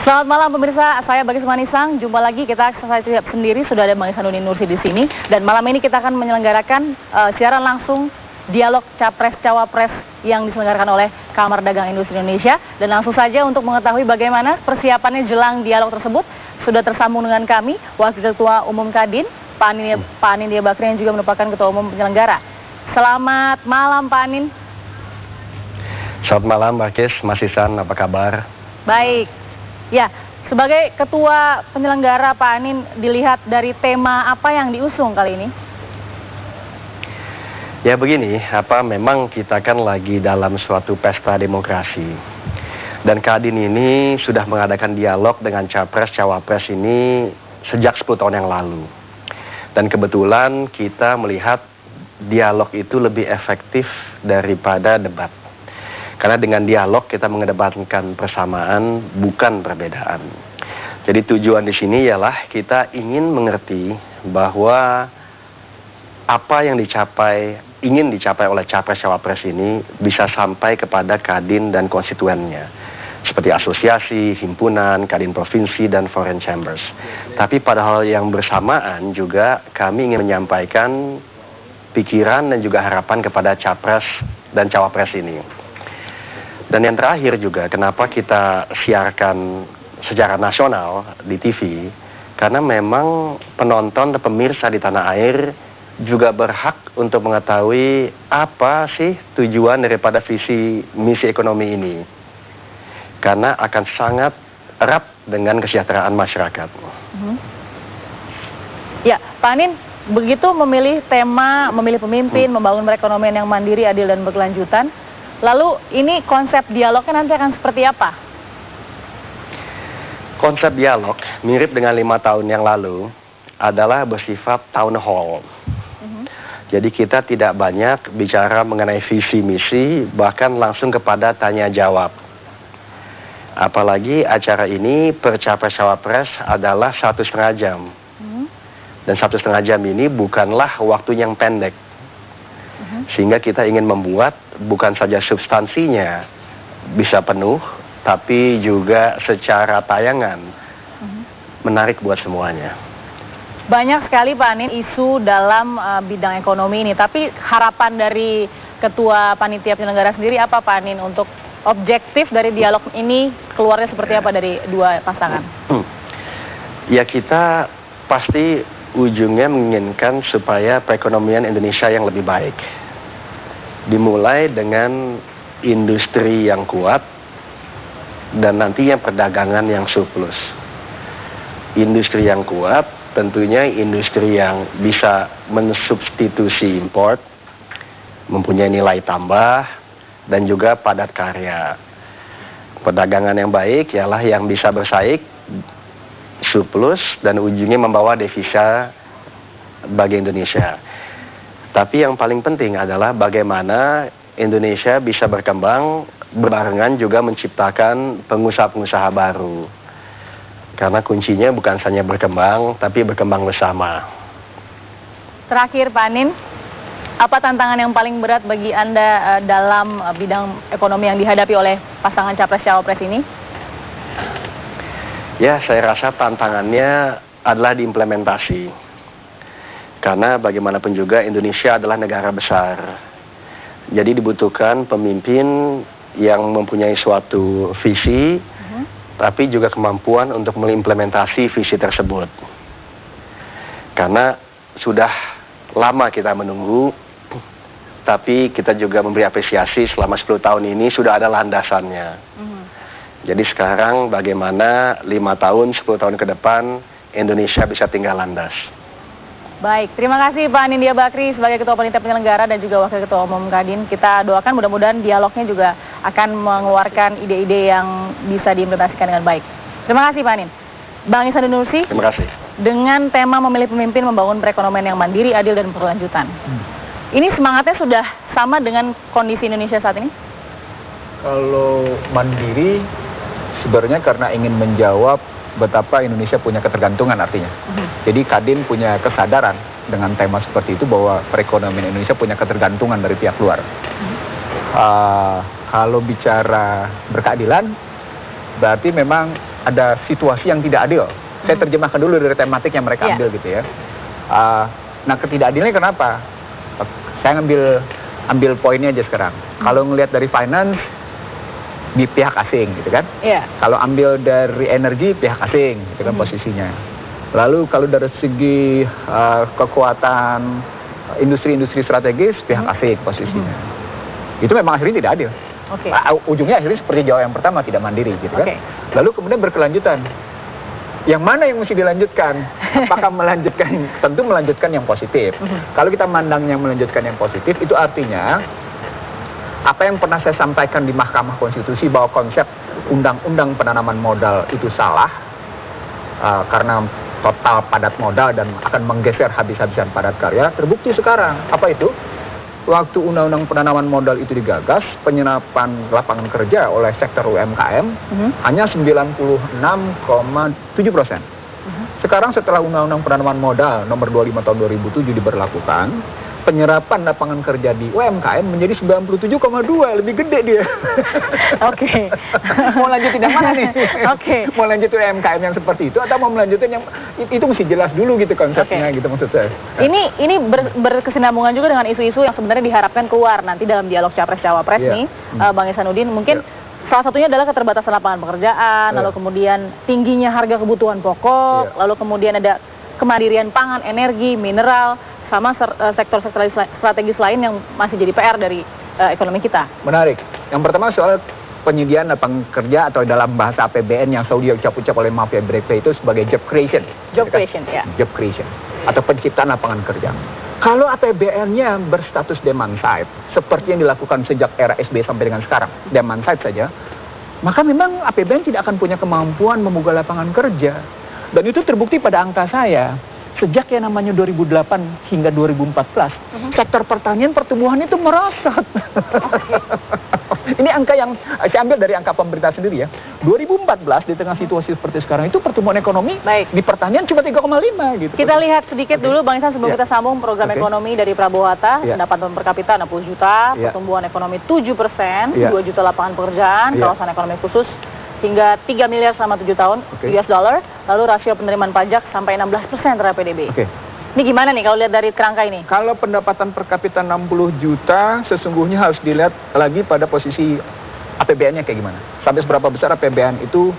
Selamat malam pemirsa, saya Bagas Manisang. Jumpa lagi kita saya sendiri sudah ada Bang Ihsanuddin Nursi di sini dan malam ini kita akan menyelenggarakan siaran langsung dialog Capres-Cawapres yang diselenggarakan oleh Kamar Dagang Industri Indonesia dan langsung saja untuk mengetahui bagaimana persiapannya jelang dialog tersebut sudah tersambung dengan kami Wakil Ketua Umum Kadin Pak Anin Dia Bakri yang juga merupakan Ketua Umum Penyelenggara. Selamat malam Pak Anin. Selamat malam Bagas, Mas Ihsan, apa kabar? Baik. Ya, sebagai Ketua Penyelenggara Pak Anin, dilihat dari tema apa yang diusung kali ini? Ya begini, memang kita kan lagi dalam suatu pesta demokrasi. Dan Kadin ini sudah mengadakan dialog dengan Capres-Cawapres ini sejak 10 tahun yang lalu. Dan kebetulan kita melihat dialog itu lebih efektif daripada debat. Karena dengan dialog kita mengedepankan persamaan, bukan perbedaan. Jadi tujuan di sini ialah kita ingin mengerti bahwa apa yang ingin dicapai oleh Capres-Cawapres ini bisa sampai kepada Kadin dan konstituennya. Seperti asosiasi, himpunan, Kadin Provinsi, dan Foreign Chambers. Tapi pada hal yang bersamaan juga kami ingin menyampaikan pikiran dan juga harapan kepada Capres dan Cawapres ini. Dan yang terakhir juga, kenapa kita siarkan secara nasional di TV, karena memang penonton dan pemirsa di tanah air juga berhak untuk mengetahui apa sih tujuan daripada visi misi ekonomi ini. Karena akan sangat erat dengan kesejahteraan masyarakat. Ya, Pak Anin, begitu memilih tema, memilih pemimpin, membangun perekonomian yang mandiri, adil, dan berkelanjutan, lalu ini konsep dialognya nanti akan seperti apa? Konsep dialog mirip dengan 5 tahun yang lalu adalah bersifat town hall. Jadi kita tidak banyak bicara mengenai visi misi, bahkan langsung kepada tanya jawab. Apalagi acara ini per Capres-Cawapres adalah 1,5 jam. Dan 1,5 jam ini bukanlah waktu yang pendek. Sehingga kita ingin membuat bukan saja substansinya bisa penuh, tapi juga secara tayangan menarik buat semuanya. Banyak sekali Pak Anin isu dalam bidang ekonomi ini, tapi harapan dari Ketua Panitia Penyelenggara sendiri apa Pak Anin untuk objektif dari dialog ini keluarnya seperti apa dari dua pasangan? Ya kita pasti ujungnya menginginkan supaya perekonomian Indonesia yang lebih baik. Dimulai dengan industri yang kuat dan nantinya perdagangan yang surplus. Industri yang kuat tentunya industri yang bisa mensubstitusi import, mempunyai nilai tambah, dan juga padat karya. Perdagangan yang baik ialah yang bisa bersaing, surplus, dan ujungnya membawa devisa bagi Indonesia. Tapi yang paling penting adalah bagaimana Indonesia bisa berkembang berbarengan juga menciptakan pengusaha-pengusaha baru. Karena kuncinya bukan hanya berkembang, tapi berkembang bersama. Terakhir Pak Anin, apa tantangan yang paling berat bagi Anda dalam bidang ekonomi yang dihadapi oleh pasangan Capres-Cawapres ini? Ya, saya rasa tantangannya adalah diimplementasi. Karena bagaimanapun juga Indonesia adalah negara besar. Jadi dibutuhkan pemimpin yang mempunyai suatu visi, tapi juga kemampuan untuk mengimplementasi visi tersebut. Karena sudah lama kita menunggu, tapi kita juga memberi apresiasi selama 10 tahun ini sudah ada landasannya. Jadi sekarang bagaimana 5 tahun, 10 tahun ke depan Indonesia bisa tinggal landas. Baik, terima kasih Pak Anin Dia Bakri sebagai Ketua Panitia Penyelenggara dan juga Wakil Ketua Umum Kadin. Kita doakan mudah-mudahan dialognya juga akan mengeluarkan ide-ide yang bisa diimplementasikan dengan baik. Terima kasih Pak Anin. Bang Ihsanuddin Nursi. Terima kasih. Dengan tema memilih pemimpin membangun perekonomian yang mandiri, adil, dan berkelanjutan. Ini semangatnya sudah sama dengan kondisi Indonesia saat ini? Kalau mandiri sebenarnya karena ingin menjawab betapa Indonesia punya ketergantungan artinya. Jadi Kadin punya kesadaran dengan tema seperti itu bahwa perekonomian Indonesia punya ketergantungan dari pihak luar. Kalau bicara berkeadilan, berarti memang ada situasi yang tidak adil. Saya terjemahkan dulu dari tematik yang mereka ambil gitu ya. Nah, ketidakadilannya kenapa? Saya ambil poinnya aja sekarang. Kalau ngelihat dari finance, di pihak asing gitu kan. Kalau ambil dari energi, pihak asing gitu kan posisinya. Lalu kalau dari segi kekuatan industri-industri strategis, pihak asing posisinya. Itu memang akhirnya tidak adil. Ujungnya akhirnya seperti Jawa yang pertama, tidak mandiri gitu kan. Lalu kemudian berkelanjutan. Yang mana yang mesti dilanjutkan? Apakah melanjutkan? Tentu melanjutkan yang positif. Kalau kita mandang yang melanjutkan yang positif, itu artinya apa yang pernah saya sampaikan di Mahkamah Konstitusi bahwa konsep undang-undang penanaman modal itu salah karena total padat modal dan akan menggeser habis-habisan padat karya, terbukti sekarang. Apa itu? Waktu undang-undang penanaman modal itu digagas, penyerapan lapangan kerja oleh sektor UMKM hanya 96,7%. Sekarang setelah undang-undang penanaman modal nomor 25 tahun 2007 diberlakukan, penyerapan lapangan kerja di UMKM menjadi 97,2, lebih gede dia. Mau lanjutin yang mana nih? Mau lanjutin UMKM yang seperti itu atau mau melanjutin yang itu mesti jelas dulu gitu konsepnya gitu maksud saya. Ini berkesinambungan juga dengan isu-isu yang sebenarnya diharapkan keluar nanti dalam dialog Capres-Cawapres nih, Bang Ihsanuddin. Mungkin salah satunya adalah keterbatasan lapangan pekerjaan, lalu kemudian tingginya harga kebutuhan pokok, lalu kemudian ada kemandirian pangan, energi, mineral, sama sektor-sektor strategis lain yang masih jadi PR dari ekonomi kita. Menarik. Yang pertama soal penyediaan lapangan kerja atau dalam bahasa APBN yang selalu diucap-ucap oleh mafia berita itu sebagai job creation. Job creation, ya. Job creation. Atau penciptaan lapangan kerja. Kalau APBN-nya berstatus demand side, seperti yang dilakukan sejak era SBY sampai dengan sekarang, demand side saja, maka memang APBN tidak akan punya kemampuan membuka lapangan kerja. Dan itu terbukti pada angka saya. Sejak yang namanya 2008 hingga 2014, sektor pertanian pertumbuhan itu merosot. Ini angka yang saya ambil dari angka pemerintah sendiri ya. 2014 di tengah situasi seperti sekarang itu pertumbuhan ekonomi di pertanian cuma 3,5 gitu. Kita lihat sedikit dulu Bang Ihsan sebelum kita sambung program ekonomi dari Prabowo Hatta, pendapatan per kapita 60 juta, pertumbuhan ekonomi 7%, 2 juta lapangan pekerjaan, kawasan ekonomi khusus hingga 3 miliar selama 7 tahun US dollar, lalu rasio penerimaan pajak sampai 16% terhadap PDB. Ini gimana nih kalau lihat dari kerangka ini? Kalau pendapatan per kapita 60 juta, sesungguhnya harus dilihat lagi pada posisi APBN-nya kayak gimana. Sampai seberapa besar APBN itu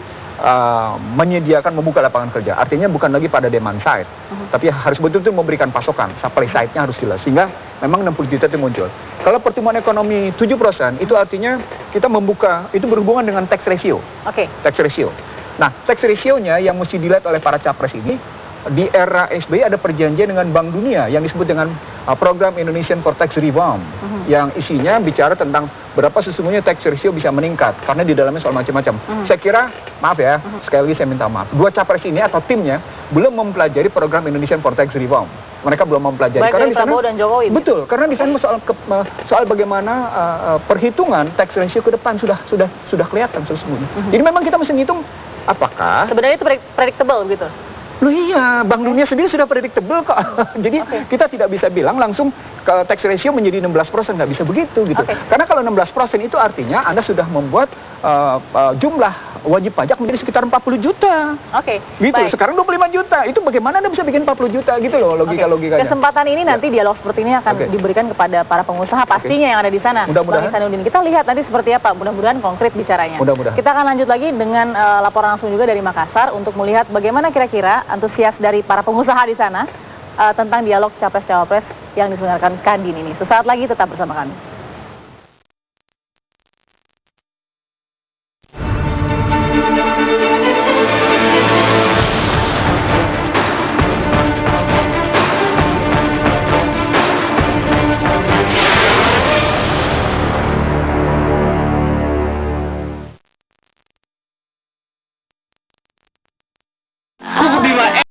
menyediakan membuka lapangan kerja. Artinya bukan lagi pada demand side, tapi harus betul-betul memberikan pasokan. Supply side-nya harus jelas. Sehingga memang 60 juta itu muncul. Kalau pertumbuhan ekonomi 7%, itu artinya kita membuka, itu berhubungan dengan tax ratio. Tax ratio. Nah, tax ratio-nya yang mesti dilihat oleh para capres ini, di era SBY ada perjanjian dengan Bank Dunia yang disebut dengan program Indonesian for Tax Reform, yang isinya bicara tentang berapa sesungguhnya tax ratio bisa meningkat, karena di dalamnya soal macam-macam. Saya kira, maaf ya, sekali lagi saya minta maaf, dua capres ini atau timnya belum mempelajari program Indonesian for Tax Reform. Mereka belum mempelajari. Baik karena di sana, Prabowo dan Jokowi. Betul, karena di sana soal bagaimana perhitungan tax ratio ke depan sudah kelihatan sesungguhnya. Jadi memang kita mesti ngitung apakah sebenarnya itu predictable gitu. Loh iya, Bank Dunia sendiri sudah predictable kok. Jadi kita tidak bisa bilang langsung ke tax ratio menjadi 16%, nggak bisa begitu gitu. Karena kalau 16% itu artinya Anda sudah membuat jumlah wajib pajak menjadi sekitar 40 juta. Gitu. Sekarang 25 juta. Itu bagaimana Anda bisa bikin 40 juta gitu loh logikanya. Kesempatan ini nanti dialog seperti ini akan diberikan kepada para pengusaha pastinya yang ada di sana. Mudah-mudahan. Bang Ihsanuddin, kita lihat nanti seperti apa. Mudah-mudahan konkret bicaranya. Mudah-mudahan. Kita akan lanjut lagi dengan laporan langsung juga dari Makassar untuk melihat bagaimana kira-kira antusias dari para pengusaha di sana tentang dialog Capres-Cawapres yang diselenggarakan Kadin ini. Sesaat lagi tetap bersama kami.